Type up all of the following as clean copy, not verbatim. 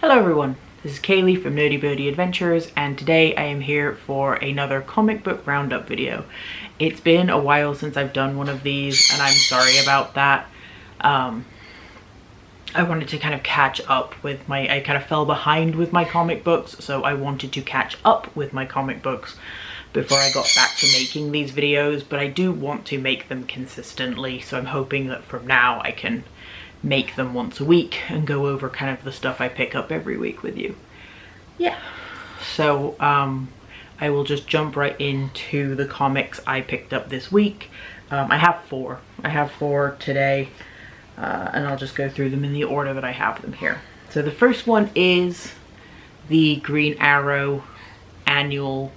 Hello everyone, this is Kaylee from Nerdy Birdie Adventures, and today I am here for another comic book roundup video. It's been a while since I've done one of these, and I'm sorry about that. I wanted to kind of catch up with I kind of fell behind with my comic books, so I wanted to catch up with my comic books before I got back to making these videos, but I do want to make them consistently, so I'm hoping that from now I can make them once a week and go over kind of the stuff I pick up every week with you. Yeah, so I will just jump right into the comics I picked up this week. I have four today, and I'll just go through them in the order that I have them here. So the first one is the Green Arrow annual,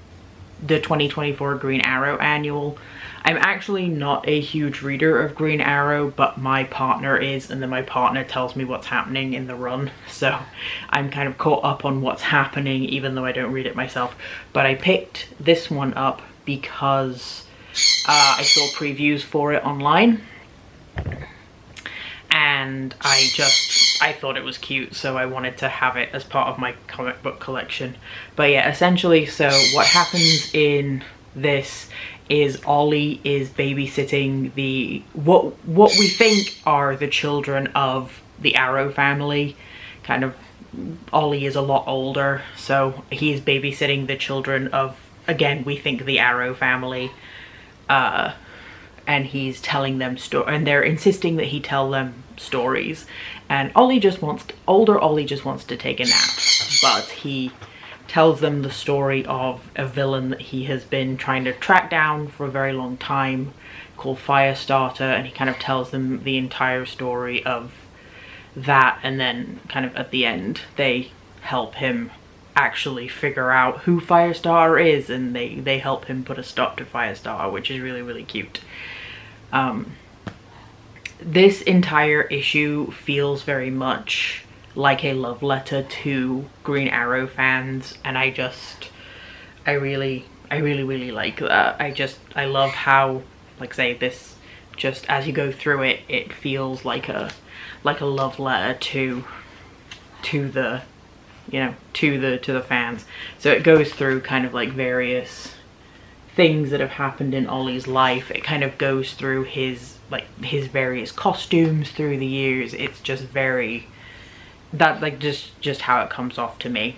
the 2024 Green Arrow annual. I'm actually not a huge reader of Green Arrow, but my partner is, and then my partner tells me what's happening in the run, so I'm kind of caught up on what's happening even though I don't read it myself. But I picked this one up because I saw previews for it online, and I thought it was cute, so I wanted to have it as part of my comic book collection. But yeah, essentially, so what happens in this is Ollie is babysitting what we think are the children of the Arrow family. Kind of, Ollie is a lot older, so he's babysitting the children of, again, we think the Arrow family, and he's telling them and they're insisting that he tell them stories, and older Ollie just wants to take a nap, but he tells them the story of a villain that he has been trying to track down for a very long time called Firestarter, and he kind of tells them the entire story of that, and then kind of at the end they help him actually figure out who Firestarter is, and they help him put a stop to Firestarter, which is really, really cute. This entire issue feels very much like a love letter to Green Arrow fans, and I really like that. I love how, like, say, this, just as you go through it, it feels like a love letter to the, you know, to the fans. So it goes through kind of like various things that have happened in Ollie's life. It kind of goes through his various costumes through the years. It's just very, that, like, just how it comes off to me.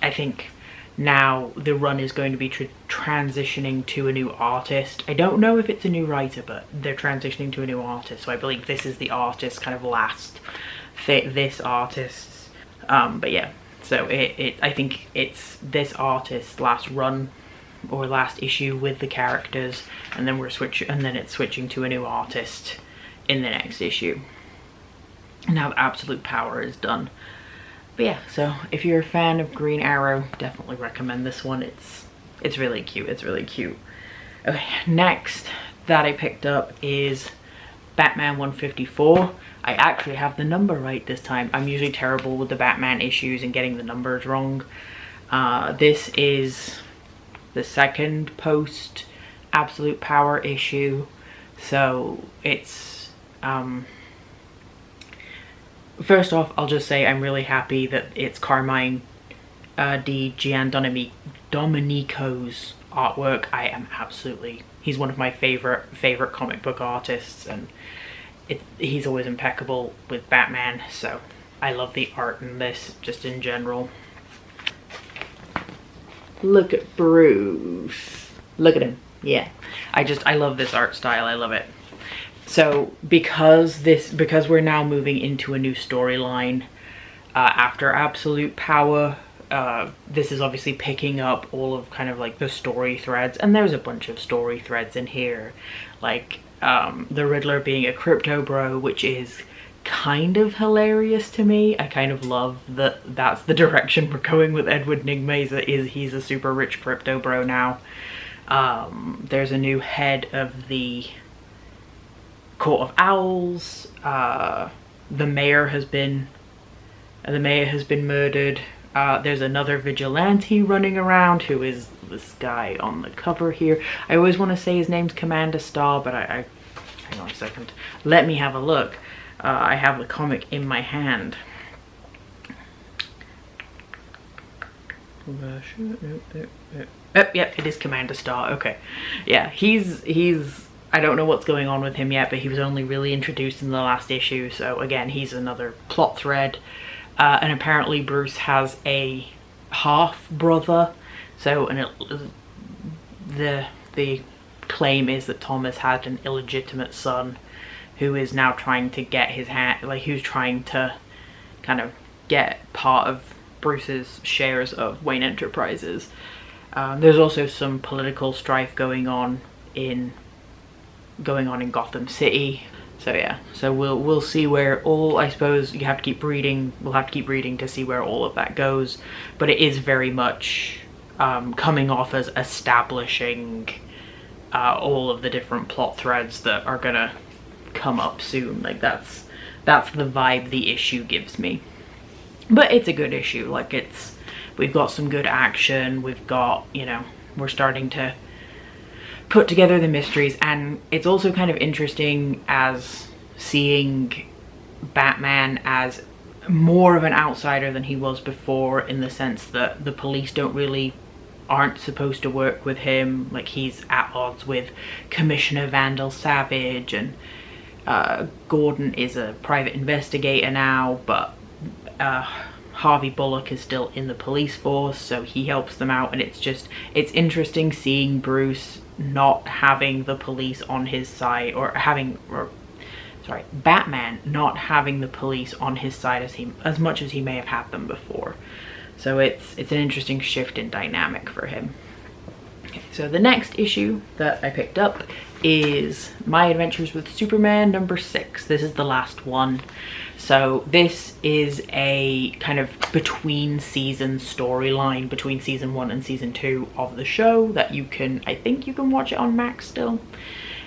I think now the run is going to be transitioning to a new artist. I don't know if it's a new writer, but they're transitioning to a new artist, so I believe this is the artist kind of last this artist's but yeah, so I think it's this artist's last run or last issue with the characters, and then it's switching to a new artist in the next issue. Now the Absolute Power is done. But yeah, so if you're a fan of Green Arrow, definitely recommend this one. It's really cute. It's really cute. Okay, next that I picked up is Batman 154. I actually have the number right this time. I'm usually terrible with the Batman issues and getting the numbers wrong. This is the second post Absolute Power issue, so it's first off, I'll just say I'm really happy that it's Carmine Di Giandomenico's artwork. I am absolutely, he's one of my favorite comic book artists, and he's always impeccable with Batman, so I love the art in this just in general. Look at Bruce. Look at him. Yeah. I love this art style. I love it. So because we're now moving into a new storyline after Absolute Power, this is obviously picking up all of kind of like the story threads, and there's a bunch of story threads in here, like the Riddler being a crypto bro, which is kind of hilarious to me. I kind of love that that's the direction we're going with Edward Nygma. He's a super rich crypto bro now. There's a new head of the Court of Owls. The mayor has been murdered. There's another vigilante running around, who is this guy on the cover here. I always want to say his name's Commander Star, but hang on a second. Let me have a look. I have the comic in my hand. Oh, yep, it is Commander Star. Okay. Yeah, he's I don't know what's going on with him yet, but he was only really introduced in the last issue, so again, he's another plot thread. And apparently Bruce has a half-brother, so the claim is that Thomas had an illegitimate son who is now trying to get his hand, like, who's trying to kind of get part of Bruce's shares of Wayne Enterprises. There's also some political strife going on in Gotham City. So yeah, so we'll see where all, I suppose you have to keep reading, we'll have to keep reading to see where all of that goes, but it is very much coming off as establishing all of the different plot threads that are gonna come up soon. Like that's the vibe the issue gives me. But it's a good issue. Like we've got some good action, we've got, you know, we're starting to put together the mysteries, and it's also kind of interesting as seeing Batman as more of an outsider than he was before, in the sense that the police aren't supposed to work with him. Like, he's at odds with Commissioner Vandal Savage, and Gordon is a private investigator now, but Harvey Bullock is still in the police force, so he helps them out. And it's interesting seeing Bruce not having the police on his side, Batman not having the police on his side as much as he may have had them before. So it's an interesting shift in dynamic for him. Okay, so the next issue that I picked up is My Adventures with Superman #6. This is the last one. So this is a kind of between season storyline between season 1 and season 2 of the show that you can, I think you can watch it on Max still.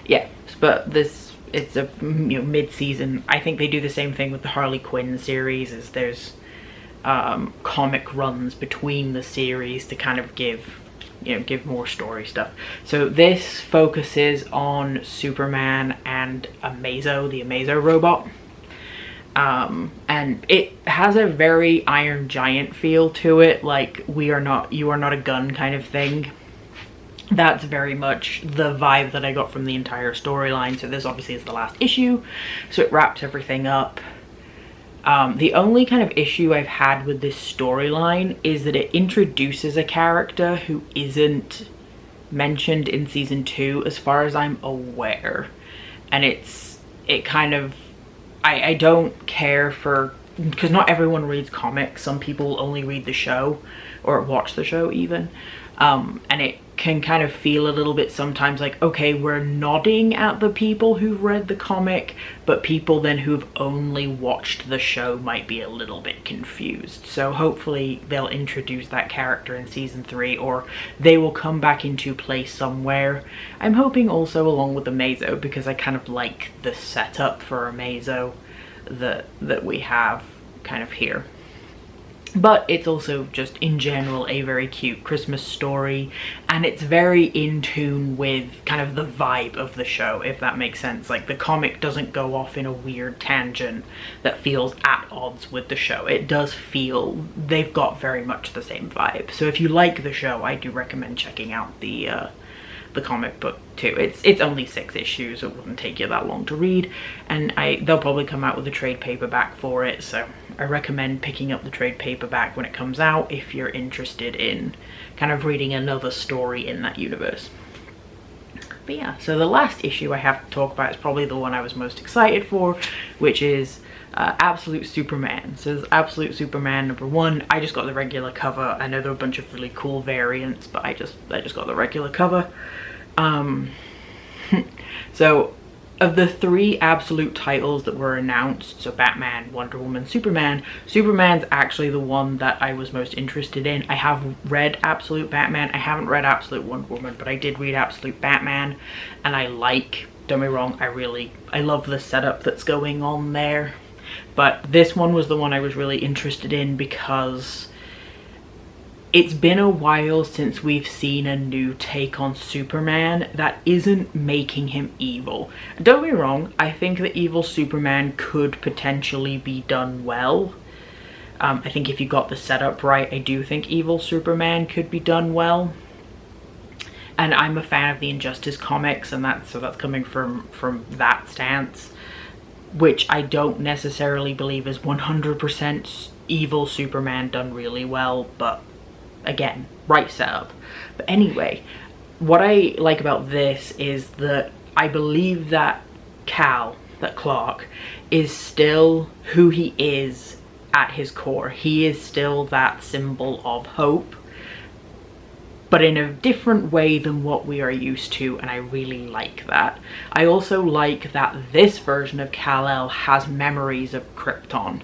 Yeah, but it's a, you know, mid-season. I think they do the same thing with the Harley Quinn series, is there's comic runs between the series to kind of give more story stuff. So this focuses on Superman and Amazo, the Amazo robot. And it has a very Iron Giant feel to it, like you are not a gun kind of thing. That's very much the vibe that I got from the entire storyline. So this obviously is the last issue, so it wraps everything up. The only kind of issue I've had with this storyline is that it introduces a character who isn't mentioned in season 2 as far as I'm aware. And it kind of, I don't care for, because not everyone reads comics. Some people only read the show or watch the show even. And it can kind of feel a little bit sometimes like, okay, we're nodding at the people who've read the comic, but people then who've only watched the show might be a little bit confused. So hopefully they'll introduce that character in season 3, or they will come back into play somewhere. I'm hoping also along with Amazo, because I kind of like the setup for Amazo that we have kind of here. But it's also just in general a very cute Christmas story, and it's very in tune with kind of the vibe of the show, if that makes sense. Like, the comic doesn't go off in a weird tangent that feels at odds with the show. It does feel they've got very much the same vibe. So if you like the show, I do recommend checking out the comic book too. It's only 6 issues, it wouldn't take you that long to read, and they'll probably come out with a trade paperback for it, so I recommend picking up the trade paperback when it comes out if you're interested in kind of reading another story in that universe. But yeah, so the last issue I have to talk about is probably the one I was most excited for, which is Absolute Superman. So this is Absolute Superman #1. I just got the regular cover. I know there are a bunch of really cool variants, but I just got the regular cover. So of the 3 Absolute titles that were announced, so Batman, Wonder Woman, Superman's actually the one that I was most interested in. I have read Absolute Batman. I haven't read Absolute Wonder Woman, but I did read Absolute Batman, and don't get me wrong, I love the setup that's going on there. But this one was the one I was really interested in because it's been a while since we've seen a new take on Superman that isn't making him evil. Don't get me wrong, I think the evil Superman could potentially be done well. I think if you got the setup right, I do think Evil Superman could be done well. And I'm a fan of the Injustice comics, and that's coming from that stance, which I don't necessarily believe is 100% Evil Superman done really well, but again, right setup. But anyway, what I like about this is that I believe that Clark is still who he is at his core. He is still that symbol of hope, but in a different way than what we are used to, and I really like that. I also like that this version of Kal-El has memories of Krypton.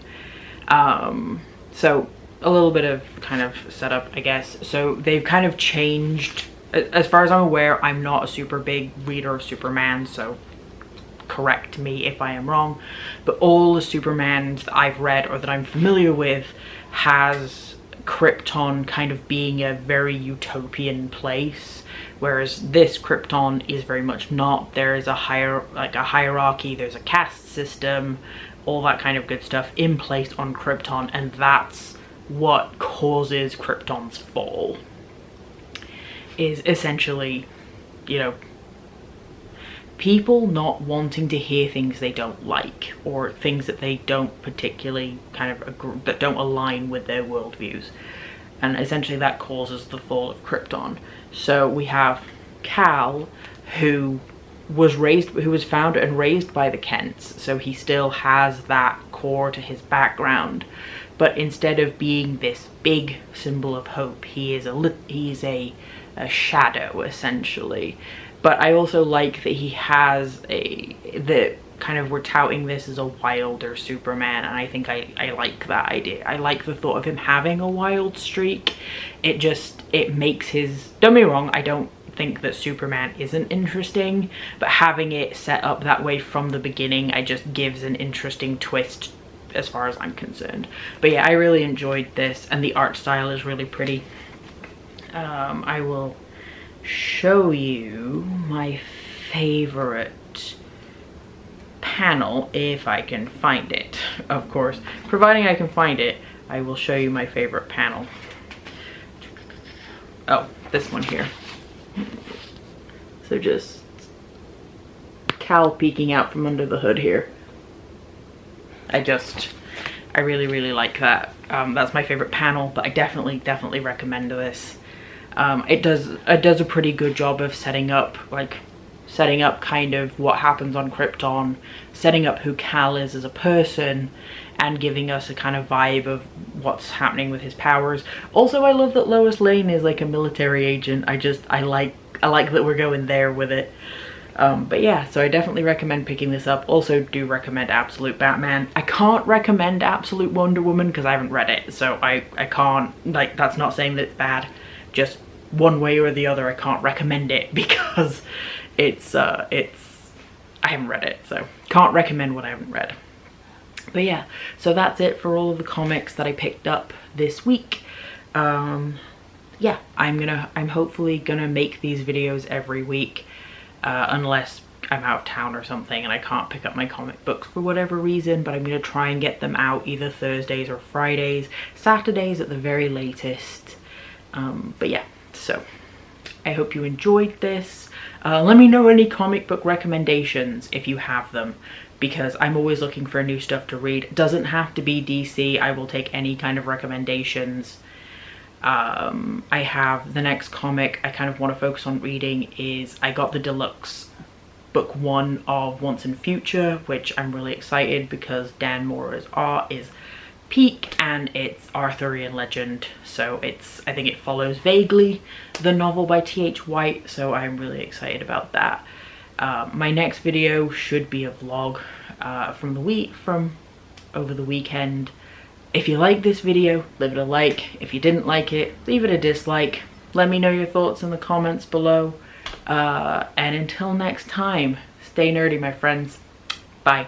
So a little bit of kind of setup, I guess. So they've kind of changed, as far as I'm aware. I'm not a super big reader of Superman, so correct me if I am wrong, but all the Supermans that I've read or that I'm familiar with has Krypton kind of being a very utopian place, whereas this Krypton is very much not. There is a hierarchy, there's a caste system, all that kind of good stuff in place on Krypton, and that's what causes Krypton's fall. Is essentially, you know, people not wanting to hear things they don't like, or things that they don't particularly kind of agree, that don't align with their worldviews, and essentially that causes the fall of Krypton. So we have Kal, who was founded and raised by the Kents, so he still has that core to his background, but instead of being this big symbol of hope, he is a shadow, essentially. But I also like that he has we're touting this as a wilder Superman, and I think I like that idea. I like the thought of him having a wild streak. It makes his, don't be wrong, I don't think that Superman isn't interesting, but having it set up that way from the beginning, I just gives an interesting twist as far as I'm concerned. But yeah, I really enjoyed this, and the art style is really pretty. I will show you my favorite panel if I can find it. Of course, providing I can find it, I will show you my favorite panel. Oh, this one here. So just Kal peeking out from under the hood here. I really like that. That's my favorite panel, but I definitely recommend this. It does a pretty good job of setting up kind of what happens on Krypton, setting up who Kal is as a person, and giving us a kind of vibe of what's happening with his powers. Also, I love that Lois Lane is like a military agent. I like that we're going there with it. But yeah, so I definitely recommend picking this up. Also do recommend Absolute Batman. I can't recommend Absolute Wonder Woman because I haven't read it, so I can't, like, that's not saying that it's bad. Just one way or the other, I can't recommend it because I haven't read it, so can't recommend what I haven't read. But yeah, so that's it for all of the comics that I picked up this week. Yeah, I'm hopefully gonna make these videos every week, unless I'm out of town or something and I can't pick up my comic books for whatever reason, but I'm gonna try and get them out either Thursdays or Fridays, Saturdays at the very latest. But yeah, so I hope you enjoyed this. Let me know any comic book recommendations if you have them, because I'm always looking for new stuff to read. It doesn't have to be DC. I will take any kind of recommendations. I have the next comic I kind of want to focus on reading is, I got the deluxe book 1 of Once and Future, which I'm really excited because Dan Mora's art is peak and it's Arthurian legend, so I think it follows vaguely the novel by T.H. White, so I'm really excited about that. My next video should be a vlog from over the weekend. If you like this video, leave it a like. If you didn't like it, leave it a dislike. Let me know your thoughts in the comments below. And until next time, stay nerdy, my friends. Bye.